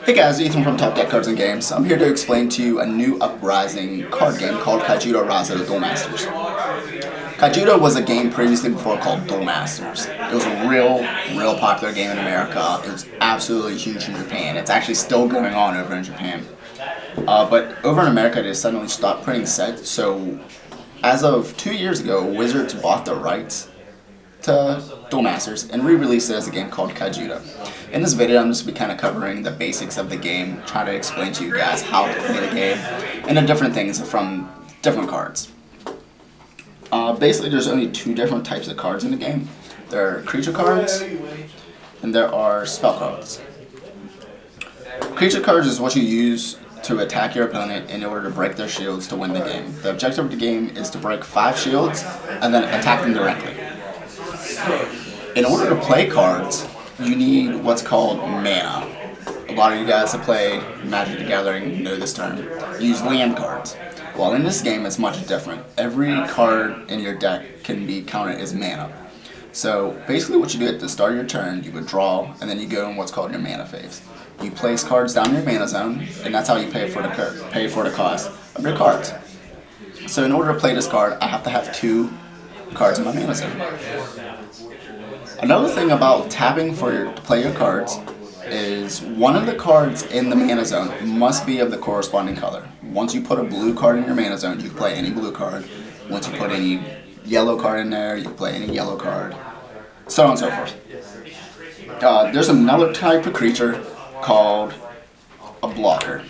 Hey guys, Ethan from Top Deck Cards and Games. I'm here to explain to you a new uprising card game called Kaijudo Rise of the Duel Masters. Kaijudo was a game previously before called Duel Masters. It was a real popular game in America. It was absolutely huge in Japan. It's actually still going on over in Japan. But over in America, they suddenly stopped printing sets. So as of 2 years ago, Wizards bought the rights to Duel Masters and re-released it as a game called Kaijudo. In this video, I'm just going to be kind of covering the basics of the game, trying to explain to you guys how to play the game, and the different things from different cards. Basically, there's only two different types of cards in the game. There are creature cards, and there are spell cards. Creature cards is what you use to attack your opponent in order to break their shields to win the game. The objective of the game is to break 5 shields and then attack them directly. In order to play cards, you need what's called mana. A lot of you guys that play Magic the Gathering know this term. You use land cards. Well, in this game, it's much different. Every card in your deck can be counted as mana. So basically what you do at the start of your turn, you would draw, and then you go in what's called your mana phase. You place cards down your mana zone, and that's how you pay for the cost of your cards. So in order to play this card, I have to have 2 cards in my mana zone. Another thing about tapping to play your cards is one of the cards in the mana zone must be of the corresponding color. Once you put a blue card in your mana zone, you can play any blue card. Once you put any yellow card in there, you can play any yellow card. So on and so forth. There's another type of creature called a blocker.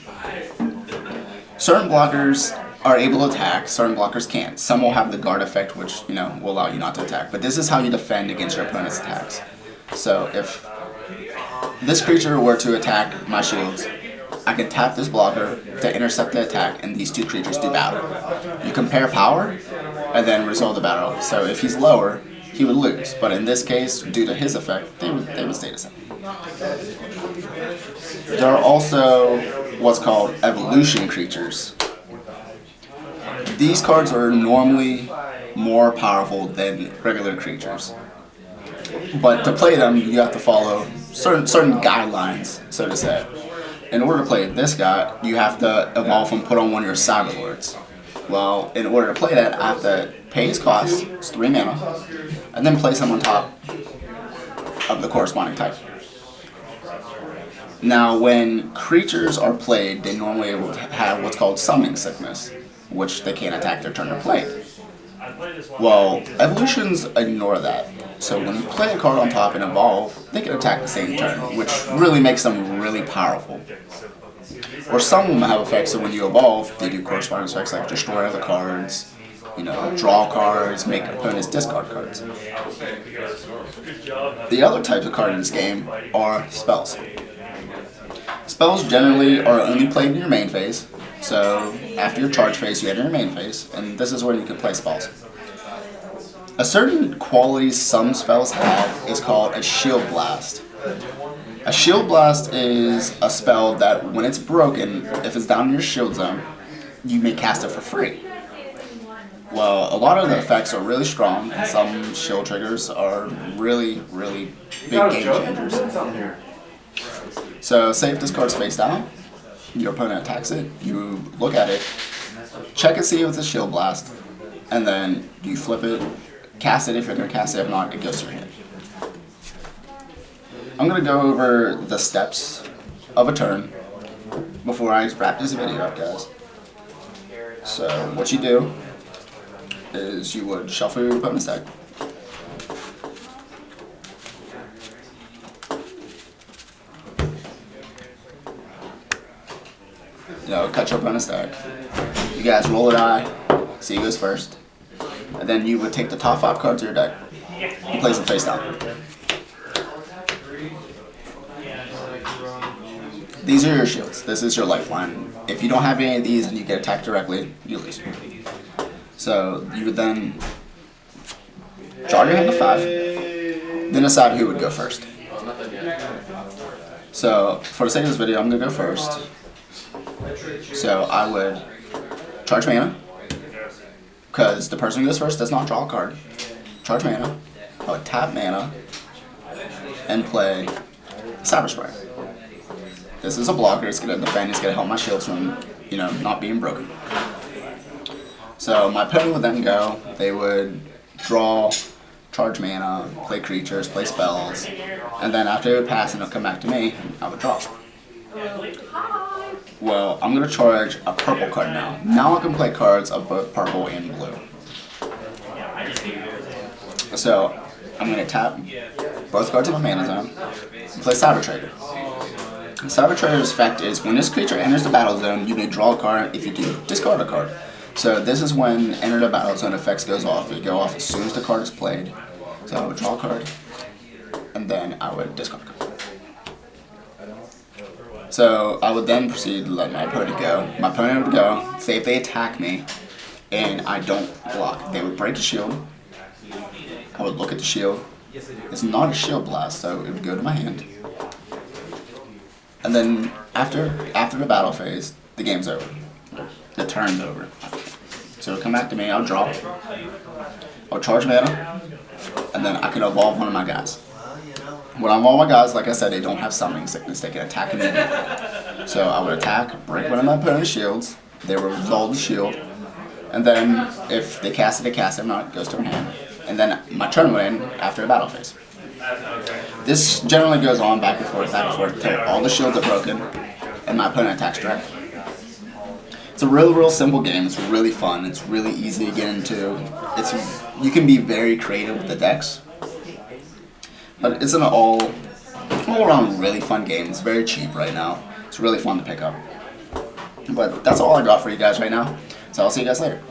Certain blockers are able to attack, certain blockers can't. Some will have the guard effect, which will allow you not to attack. But this is how you defend against your opponent's attacks. So if this creature were to attack my shields, I can tap this blocker to intercept the attack, and these 2 creatures do battle. You compare power, and then resolve the battle. So if he's lower, he would lose. But in this case, due to his effect, they would stay the same. There are also what's called evolution creatures. These cards are normally more powerful than regular creatures. But to play them, you have to follow certain guidelines, so to say. In order to play this guy, you have to evolve and put on one of your Cyber Lords. Well, in order to play that, I have to pay his cost, it's 3 mana, and then place him on top of the corresponding type. Now, when creatures are played, they normally have what's called summoning sickness, which they can't attack their turn to play. Well, evolutions ignore that. So when you play a card on top and evolve, they can attack the same turn, which really makes them really powerful. Or some of them have effects, so when you evolve, they do corresponding effects like destroy other cards, draw cards, make opponents discard cards. The other types of cards in this game are spells. Spells generally are only played in your main phase. So after your charge phase, you enter your main phase, and this is where you can play spells. A certain quality some spells have is called a shield blast. A shield blast is a spell that when it's broken, if it's down in your shield zone, you may cast it for free. Well, a lot of the effects are really strong, and some shield triggers are really big game changers. So say if this card's face down, your opponent attacks it, you look at it, check and see if it's a shield blast, and then you flip it, cast it if you're going to cast it, if not, it goes to your hand. I'm going to go over the steps of a turn before I wrap this video up, guys. So what you do is you would shuffle your opponent's deck. Cut your opponent's deck. You guys roll a die, see who goes first. And then you would take the top 5 cards of your deck and place them face down. These are your shields. This is your lifeline. If you don't have any of these and you get attacked directly, you lose. So you would then draw your hand to 5, then decide who would go first. So for the sake of this video, I'm going to go first. So I would charge mana, because the person who goes first does not draw a card. Charge mana, I would tap mana, and play Cyber Spray. This is a blocker. It's gonna defend. It's gonna help my shields from, not being broken. So my opponent would then go. They would draw, charge mana, play creatures, play spells, and then after it would pass and it'll come back to me, I would draw. Well, I'm gonna charge a purple card now. Now I can play cards of both purple and blue. So I'm gonna tap both cards in my mana zone and play Cyber Trader. Cyber Trader's effect is when this creature enters the battle zone, you may draw a card. If you do, discard a card. So this is when enter the battle zone effects goes off. It go off as soon as the card is played. So I would draw a card, and then I would discard a card. So I would then proceed to let my opponent go. My opponent would go, say if they attack me, and I don't block, they would break a shield. I would look at the shield. It's not a shield blast, so it would go to my hand. And then after the battle phase, the game's over. The turn's over. So it'll come back to me, I'll draw. I'll charge mana, and then I can evolve one of my guys. When I evolve my guys, like I said, they don't have summoning sickness, they can attack immediately. So I would attack, break one of my opponent's shields, they will resolve the shield, and then if they cast it, if not, it goes to their hand. And then my turn would end after the battle phase. This generally goes on back and forth, until all the shields are broken and my opponent attacks directly. It's a real simple game. It's really fun. It's really easy to get into. You can be very creative with the decks, but it's an all-around really fun game. It's very cheap right now. It's really fun to pick up. But that's all I got for you guys right now. So I'll see you guys later.